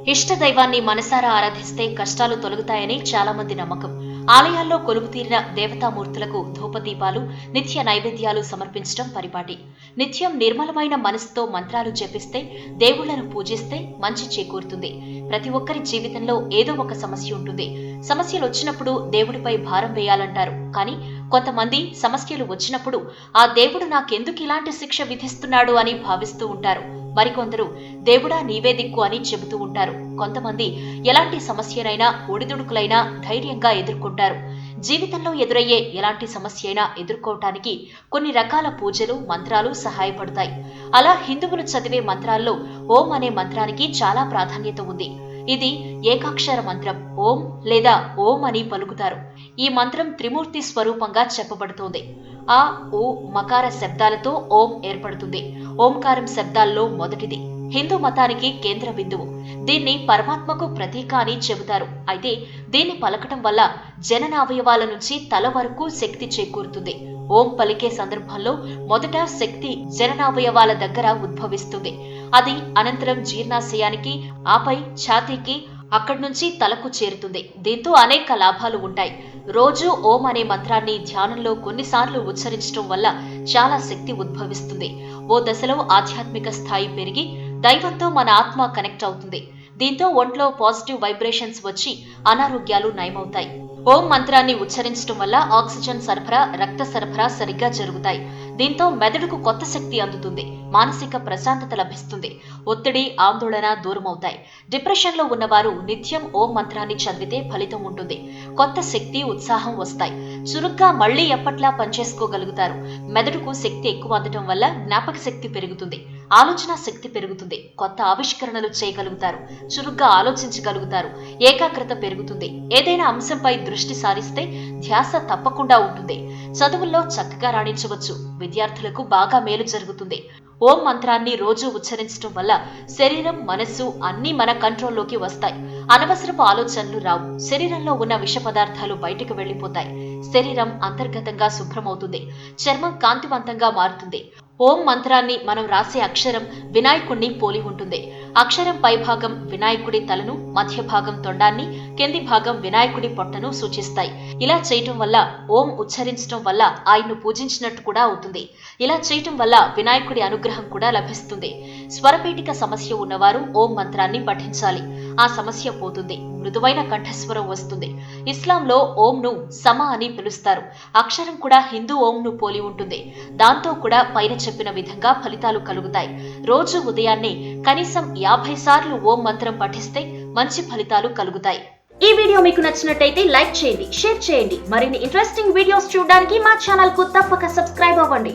ఇష్ట దైవాన్ని మనసారా ఆరాధిస్తే కష్టాలు తొలగుతాయని చాలా మంది నమ్మకం. ఆలయాల్లో కొలువుతీరిన దేవతామూర్తులకు ధూపదీపాలు, నిత్య నైవేద్యాలు సమర్పించడం పరిపాటి. నిత్యం నిర్మలమైన మనసుతో మంత్రాలు జపిస్తే, దేవుళ్లను పూజిస్తే మంచి చేకూరుతుంది. ప్రతి ఒక్కరి జీవితంలో ఏదో ఒక సమస్య ఉంటుంది. సమస్యలు వచ్చినప్పుడు దేవుడిపై భారం వేయాలంటారు. కానీ కొంతమంది సమస్యలు వచ్చినప్పుడు ఆ దేవుడు నాకెందుకు ఇలాంటి శిక్ష విధిస్తున్నాడు అని భావిస్తూ ఉంటారు. మరికొందరు దేవుడా నీవే దిక్కు అని చెబుతూ ఉంటారు. కొంతమంది ఎలాంటి సమస్యనైనా ఒడిదుడుకులైనా ధైర్యంగా ఎదుర్కొంటారు. జీవితంలో ఎదురయ్యే ఎలాంటి సమస్య అయినా ఎదుర్కోవటానికి కొన్ని రకాల పూజలు, మంత్రాలు సహాయపడతాయి. అలా హిందువులు చదివే మంత్రాల్లో ఓం అనే మంత్రానికి చాలా ప్రాధాన్యత ఉంది. ఇది ఏకాక్షర మంత్రం. ఓం లేదా ఓం అని పలుకుతారు. ఈ మంత్రం త్రిమూర్తి స్వరూపంగా చెప్పబడుతోంది. ఆ, ఓ, మకార శబ్దాలతో ఓం ఏర్పడుతుంది. ఓంకారం శబ్దాల్లో మొదటిది. హిందూ మతానికి కేంద్ర బిందువు. దీన్ని పరమాత్మకు ప్రతీక అని చెబుతారు. అయితే దీన్ని పలకటం వల్ల జననావయవాల నుంచి తల వరకు శక్తి చేకూరుతుంది. ఓం పలికే సందర్భంలో మొదట శక్తి జననావయవాల దగ్గర ఉద్భవిస్తుంది. అది అనంతరం జీర్ణాశయానికి, ఆపై ఛాతీకి, అక్కడి నుంచి తలకు చేరుతుంది. దీంతో అనేక లాభాలు ఉంటాయి. రోజు ఓం అనే మంత్రాన్ని ధ్యానంలో కొన్నిసార్లు ఉచ్చరించడం వల్ల చాలా శక్తి ఉద్భవిస్తుంది. ఓ దశలో ఆధ్యాత్మిక స్థాయి పెరిగి దైవంతో మన ఆత్మ కనెక్ట్ అవుతుంది. దీంతో ఒంట్లో పాజిటివ్ వైబ్రేషన్స్ వచ్చి అనారోగ్యాలు నయమవుతాయి. ఓం మంత్రాన్ని ఉచ్చరించడం వల్ల ఆక్సిజన్ సరఫరా, రక్త సరఫరా సరిగ్గా జరుగుతాయి. దీంతో మెదడుకు కొత్త శక్తి అందుతుంది. మానసిక ప్రశాంతత లభిస్తుంది. ఒత్తిడి, ఆందోళన దూరమవుతాయి. డిప్రెషన్లో ఉన్నవారు నిత్యం ఓం మంత్రాన్ని చదివితే ఫలితం ఉంటుంది. కొత్త శక్తి, ఉత్సాహం వస్తాయి. చురుగ్గా మళ్లీ ఎప్పట్లా పనిచేసుకోగలుగుతారు. మెదడుకు శక్తి ఎక్కువ అందటం వల్ల జ్ఞాపక శక్తి పెరుగుతుంది. ఆలోచన శక్తి పెరుగుతుంది. కొత్త ఆవిష్కరణలు చేయగలుగుతారు. చురుగ్గా ఆలోచించగలుగుతారు. ఏకాగ్రత పెరుగుతుంది. ఏదైనా అంశంపై దృష్టి సారిస్తే ధ్యాస తప్పకుండా ఉంటుంది. చదువుల్లో చక్కగా రాణించవచ్చు. విద్యార్థులకు బాగా మేలు జరుగుతుంది. ఓం మంత్రాన్ని రోజు ఉచ్చరించడం వల్ల శరీరం, మనస్సు అన్నీ మన కంట్రోల్లోకి వస్తాయి. అనవసరపు ఆలోచనలు రావు. శరీరంలో ఉన్న విష పదార్థాలు బయటకు వెళ్లిపోతాయి. శరీరం అంతర్గతంగా శుభ్రమవుతుంది. చర్మం కాంతివంతంగా మారుతుంది. ఓం మంత్రాన్ని మనం రాసే అక్షరం వినాయకుడిని పోలి ఉంటుంది. అక్షరం పైభాగం వినాయకుడి తలను, మధ్య భాగం తొండాన్ని, కింది భాగం వినాయకుడి పొట్టను సూచిస్తాయి. ఇలా చేయటం వల్ల, ఓం ఉచ్చరించడం వల్ల ఆయన్ను పూజించినట్టు కూడా అవుతుంది. ఇలా చేయటం వల్ల వినాయకుడి అనుగ్రహం కూడా లభిస్తుంది. స్వరపీఠిక సమస్య ఉన్నవారు ఓం మంత్రాన్ని పఠించాలి. ఆ సమస్య పోతుంది. మృదువైన కంఠస్వరం వస్తుంది. ఇస్లాంలో ఓంను సమ అని పిలుస్తారు. అక్షరం కూడా హిందూ ఓంను పోలి ఉంటుంది. దాంతో కూడా పైన చెప్పిన విధంగా ఫలితాలు కలుగుతాయి. రోజు ఉదయాన్నే కనీసం 50 సార్లు ఓం మంత్రం పఠిస్తే మంచి ఫలితాలు కలుగుతాయి. ఈ వీడియో మీకు నచ్చినట్టయితే లైక్ చేయండి, షేర్ చేయండి. మరిన్ని ఇంట్రెస్టింగ్ వీడియోస్ చూడడానికి మా ఛానల్ కు తప్పక సబ్స్క్రైబ్ అవ్వండి.